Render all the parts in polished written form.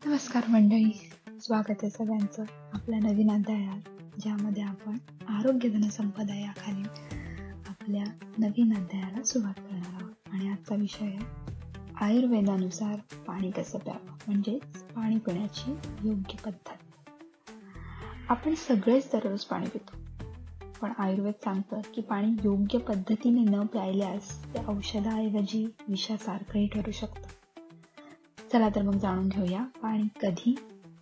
नमस्कार मंडळी, स्वागत आहे सगळ्यांचं आपल्या नवीन अध्यायात, ज्यामध्ये आपण आरोग्य धनसंपदा याखाली आपल्या नवीन अध्यायाला सुरुवात करणार आहोत. आणि आजचा विषय आहे आयुर्वेदानुसार पाणी कसं प्यावं, म्हणजेच पाणी पिण्याची योग्य पद्धत. आपण सगळेच दररोज पाणी पितो, पण आयुर्वेद सांगतं की पाणी योग्य पद्धतीने न प्यायल्यास ते औषधाऐवजी विषासारखंही ठरू शकतं. चला तर मग जाणून घेऊया पाणी कधी,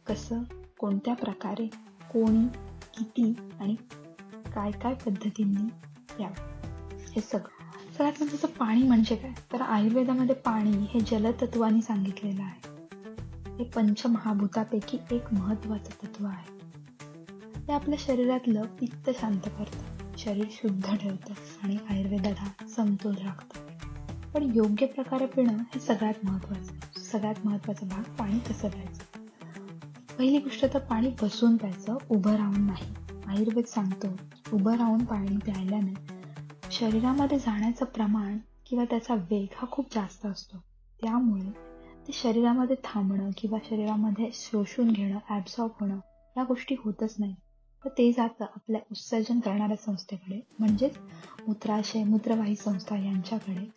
कसं, कोणत्या प्रकारे, कोणी, किती आणि काय काय पद्धतींनी प्यावं हे सगळं. सगळ्यात महत्त्वाचं पाणी म्हणजे काय, तर आयुर्वेदामध्ये पाणी हे जलतत्वाने सांगितलेलं आहे. हे पंचमहाभूतापैकी एक महत्त्वाचं तत्व आहे. ते आपल्या शरीरातलं पित्त शांत करतं, शरीर शुद्ध ठेवतं आणि आयुर्वेदाला समतोल राखतं. पण योग्य प्रकारे पिणं हे सगळ्यात महत्त्वाचं. सगळ्यात महत्त्वाचा भाग पाणी कसं प्यायचं. पहिली गोष्ट तर पाणी बसून प्यायचं, उभं राहून नाही. आयुर्वेद सांगतो उभं राहून पाणी प्यायल्याने शरीरामध्ये जाण्याचं प्रमाण किंवा त्याचा वेग हा खूप जास्त असतो. त्यामुळे ते शरीरामध्ये थांबणं किंवा शरीरामध्ये शोषून घेणं, ॲब्सॉर्ब होणं या गोष्टी होतच नाही. तर ते जातं आपल्या उत्सर्जन करणाऱ्या संस्थेकडे, म्हणजेच मूत्राशय, मूत्रवाही संस्था यांच्याकडे,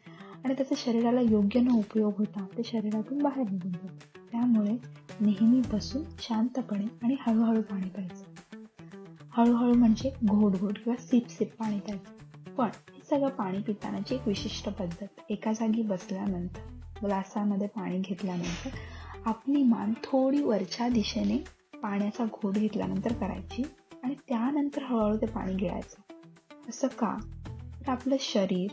आणि त्याचा शरीराला योग्य न उपयोग होता ते शरीरातून बाहेर निघून जातं. त्यामुळे नेहमी बसून शांतपणे आणि हळूहळू पाणी प्यायचं. हळूहळू म्हणजे घोट घोट किंवा सिप सिप पाणी प्यायचं. पण हे सगळं पाणी पितानाची एक विशिष्ट पद्धत. एका जागी बसल्यानंतर, ग्लासामध्ये पाणी घेतल्यानंतर आपली मान थोडी वरच्या दिशेने पाण्याचा घोट घेतल्यानंतर करायची आणि त्यानंतर हळूहळू ते पाणी गिळायचं. असं का, तर आपलं शरीर,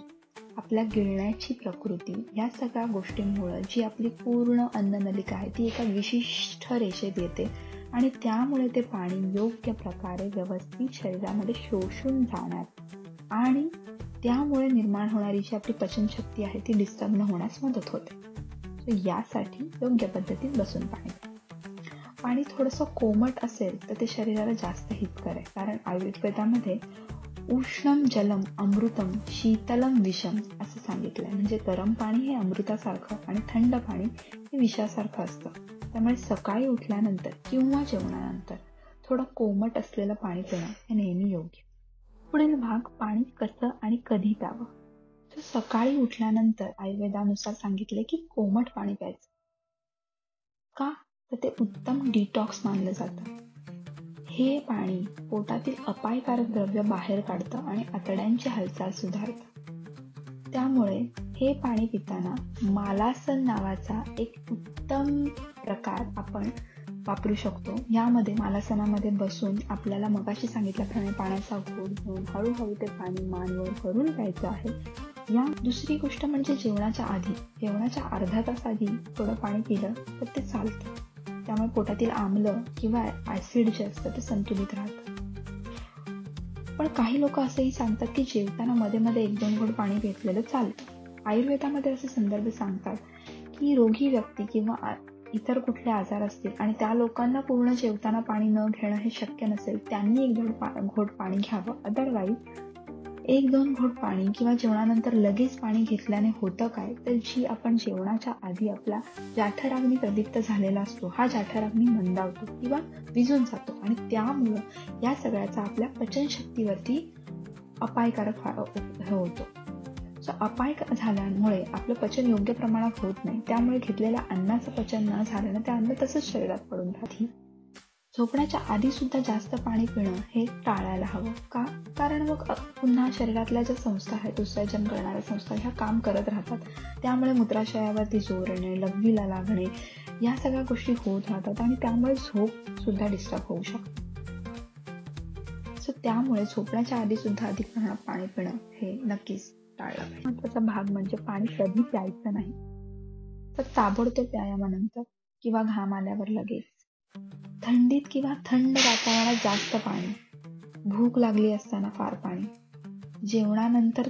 आपल्या गिळण्याची प्रकृती या सगळ्या गोष्टींमुळं जी आपली पूर्ण अन्ननलिका आहे ती एका विशिष्ट रेषेत येते आणि त्यामुळे ते पाणी योग्य प्रकारे व्यवस्थित शरीरामध्ये शोषून जाणार आणि त्यामुळे निर्माण होणारी जी आपली पचनशक्ती आहे ती डिस्टर्ब न होण्यास मदत होते. तर यासाठी योग्य पद्धतीत बसून पाणी थोडंसं कोमट असेल तर ते शरीराला जास्त हितकर आहे. कारण आयुर्वेदामध्ये उष्णम जलम अमृतम शीतलम विषम असं सांगितलंय. म्हणजे गरम पाणी हे अमृतासारखं आणि थंड पाणी हे विषासारखं असतं. त्यामुळे सकाळी उठल्यानंतर किंवा जेवणानंतर थोडं कोमट असलेलं पाणी पिणं हे नेहमी योग्य. पुढील भाग पाणी कसं आणि कधी प्यावं. तर सकाळी उठल्यानंतर आयुर्वेदानुसार सांगितले की कोमट पाणी प्यायचं. का, तर ते उत्तम डिटॉक्स मानलं जातं. हे पाणी पोटातील अपायकारक द्रव्य बाहेर काढतं आणि आतड्यांची हालचाल सुधारतं. त्यामुळे हे पाणी पिताना मालासन नावाचा एक उत्तम प्रकार आपण वापरू शकतो. यामध्ये मालासनामध्ये बसून आपल्याला मगाशी सांगितल्याप्रमाणे पाण्याचा घोट घेऊन हळूहळू ते पाणी मानवर करून प्यायचं आहे. दुसरी गोष्ट म्हणजे जेवणाच्या अर्धा तास आधी थोडं पाणी पिलं तर ते चालतं. त्यामुळे पोटातील आम्ल किंवा ऍसिड जे असतं ते संतुलित राहतं. पण काही लोक असंही सांगतात की जेवताना मध्ये मध्ये 1-2 घोट पाणी घेतलेलं चालतं. आयुर्वेदामध्ये असे संदर्भ सांगतात की रोगी व्यक्ती किंवा इतर कुठले आजार असतील आणि त्या लोकांना पूर्ण जेवताना पाणी न घेणं हे शक्य नसेल, त्यांनी 1-2 घोट पाणी घ्यावं. अदरवाईज 1-2 घोट पाणी किंवा जेवणानंतर लगेच पाणी घेतल्याने होतं काय, तर जी आपण जेवणाच्या आधी आपला जाठराग्नी प्रदीप्त झालेला असतो हा जाठराग्नी मंदावतो किंवा विझून जातो आणि त्यामुळं या सगळ्याचा आपल्या पचनशक्तीवरती अपायकारक होतो. अपाय झाल्यामुळे आपलं पचन योग्य प्रमाणात होत नाही. त्यामुळे घेतलेल्या अन्नाचं पचन न झाल्यानं ते अन्न तसंच शरीरात पडून राहते. झोपण्याच्या आधी सुद्धा जास्त पाणी पिणं हे टाळायला हवं. का, कारण मग पुन्हा शरीरातल्या ज्या संस्था आहेत, उत्सर्जन करणाऱ्या संस्था ह्या काम करत राहतात. त्यामुळे मूत्राशयावरती जोर येणे, लघवीला लागणे या सगळ्या गोष्टी होत राहतात आणि त्यामुळे झोप सुद्धा डिस्टर्ब होऊ शकते. त्यामुळे झोपण्याच्या आधी सुद्धा अधिक प्रमाणात पाणी पिणं हे नक्कीच टाळलं पाहिजे. महत्त्वाचा भाग म्हणजे पाणी कधी प्यायचं नाही. तर ताबडतोब व्यायामानंतर किंवा घाम आल्यावर लगेच, थंडीत किंवा थंड वातावरणात जास्त पाणी, भूक लागली असताना फार पाणी, जेवणानंतर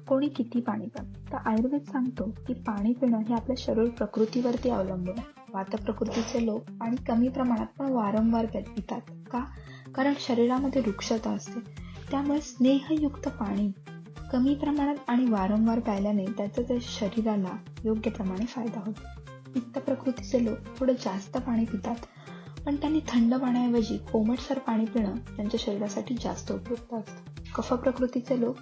कोणी किती पाणी पितं. तर आयुर्वेद सांगतो की पाणी पिणं हे आपल्या शरीर प्रकृतीवरती अवलंबून आहे. वातप्रकृतीचे लोक पाणी कमी प्रमाणात पण वारंवार पितात. का, कारण शरीरामध्ये रुक्षता असते. त्यामुळे स्नेहयुक्त पाणी कमी प्रमाणात आणि वारंवार प्यायल्याने त्याचा त्या शरीराला योग्य प्रमाणे फायदा होतो. पित्त प्रकृतीचे लोक थोडं जास्त पाणी पितात, पण त्यांनी थंड पाण्याऐवजी कोमटसर पाणी पिणं त्यांच्या शरीरासाठी जास्त उपयुक्त असतं. कफ प्रकृतीचे लोक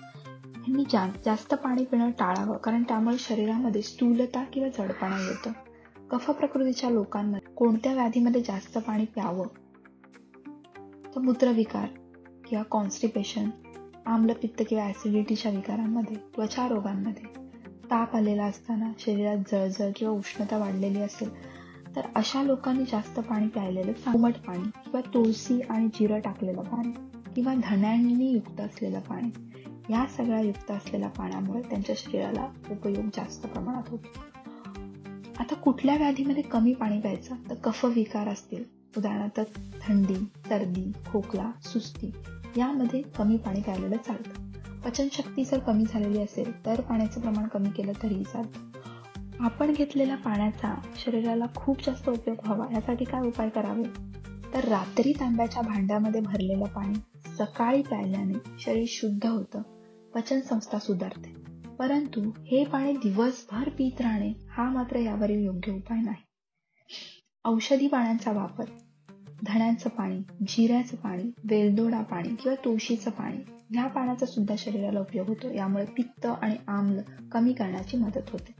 यांनी जास्त पाणी पिणं टाळावं, कारण त्यामुळे शरीरामध्ये स्थूलता किंवा जडपणा येतं. कफ प्रकृतीच्या लोकांमध्ये कोणत्या व्याधीमध्ये जास्त पाणी प्यावं, तर मूत्रविकार किंवा कॉन्स्टिपेशन, आम्लपित्त किंवा ऍसिडिटीच्या विकारांमध्ये, त्वचा रोगांमध्ये, ताप आलेला असताना, शरीरात जळजळ किंवा उष्णता वाढलेली असेल तर अशा लोकांनी जास्त पाणी प्यायलेलं कोमट पाणी किंवा तुळसी आणि जिरं टाकलेलं पाणी किंवा धण्यांनी युक्त असलेलं पाणी, या सगळ्या युक्त असलेल्या पाण्यामुळे त्यांच्या शरीराला उपयोग जास्त प्रमाणात होतो. आता कुठल्या व्याधीमध्ये कमी पाणी प्यायचं, तर कफविकार असतील, उदाहरणार्थ थंडी, सर्दी, खोकला, सुस्ती, यामध्ये कमी पाणी प्यायलेलं चालतं. पचनशक्ती जर कमी झालेली असेल तर पाण्याचं प्रमाण कमी केलं तरीही चालतं. आपण घेतलेल्या पाण्याचा शरीराला खूप जास्त उपयोग व्हावा यासाठी काय उपाय करावे, तर रात्री तांब्याच्या भांड्यामध्ये भरलेलं पाणी सकाळी प्यायल्याने शरीर शुद्ध होतं, पचनसंस्था सुधारते. परंतु हे पाणी दिवसभर पीत राहणे हा मात्र यावरील योग्य उपाय नाही. औषधी पाण्याचा वापर, धण्यांचं पाणी, जिऱ्याचं पाणी, वेलदोडा पाणी किंवा तुळशीचं पाणी, ह्या पाण्याचा सुद्धा शरीराला उपयोग होतो. यामुळे पित्त आणि आम्ल कमी करण्याची मदत होते.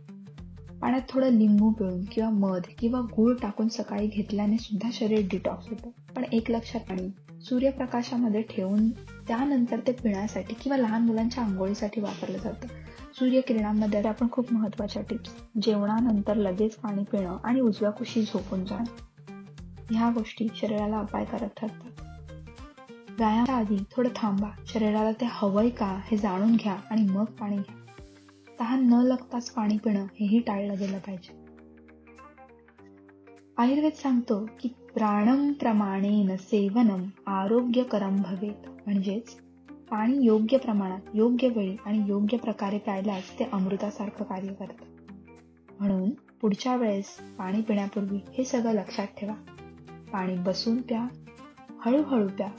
पाण्यात थोडं लिंबू पिळून किंवा मध किंवा गूळ टाकून सकाळी घेतल्याने सुद्धा शरीर डिटॉक्स होतं. पण एक लक्षात, पाणी सूर्यप्रकाशामध्ये ठेवून त्यानंतर ते पिण्यासाठी किंवा लहान मुलांच्या आंघोळीसाठी वापरलं जातं. सूर्यकिरणांमध्ये आपण खूप महत्त्वाच्या टिप्स, जेवणानंतर लगेच पाणी पिणं आणि उजव्या कुशी झोपून जाणं, ह्या गोष्टी शरीराला अपायकारक ठरतात. व्यायामाच्या आधी थोडं थांबा, शरीराला ते हवंय का हे जाणून घ्या आणि मग पाणी घ्या. तहान न लागताच पाणी पिणं हेही टाळलं गेलं पाहिजे. आयुर्वेद सांगतो की प्राणम प्रमाणेन सेवनम आरोग्यकरम भवेत, म्हणजेच पाणी योग्य प्रमाणात, योग्य वेळी आणि योग्य प्रकारे प्यायल्यास ते अमृतासारखं कार्य करतं. म्हणून पुढच्या वेळेस पाणी पिण्यापूर्वी हे सगळं लक्षात ठेवा. पाणी बसून प्या, हळूहळू प्या,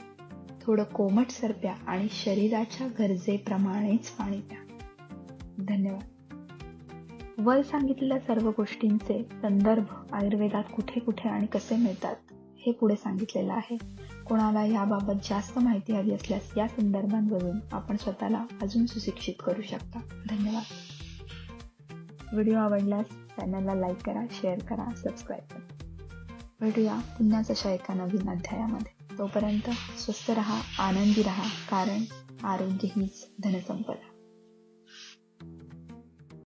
थोडं कोमटसर प्या आणि शरीराच्या गरजेप्रमाणेच पाणी प्या. धन्यवाद. वर सांगितलेल्या सर्व गोष्टींचे संदर्भ आयुर्वेदात कुठे कुठे आणि कसे मिळतात हे पुढे सांगितलेलं आहे. कोणाला याबाबत जास्त माहिती हवी असल्यास या संदर्भांवरून आपण स्वतःला अजून सुशिक्षित करू शकता. धन्यवाद. व्हिडिओ आवडल्यास चॅनलला लाईक करा, शेअर करा, सबस्क्राईब करा. भेटूया पुन्हाच अशा एका नवीन अध्यायामध्ये. तोपर्यंत स्वस्थ रहा, आनंदी रहा, कारण आरोग्य हीच धनसंपदा.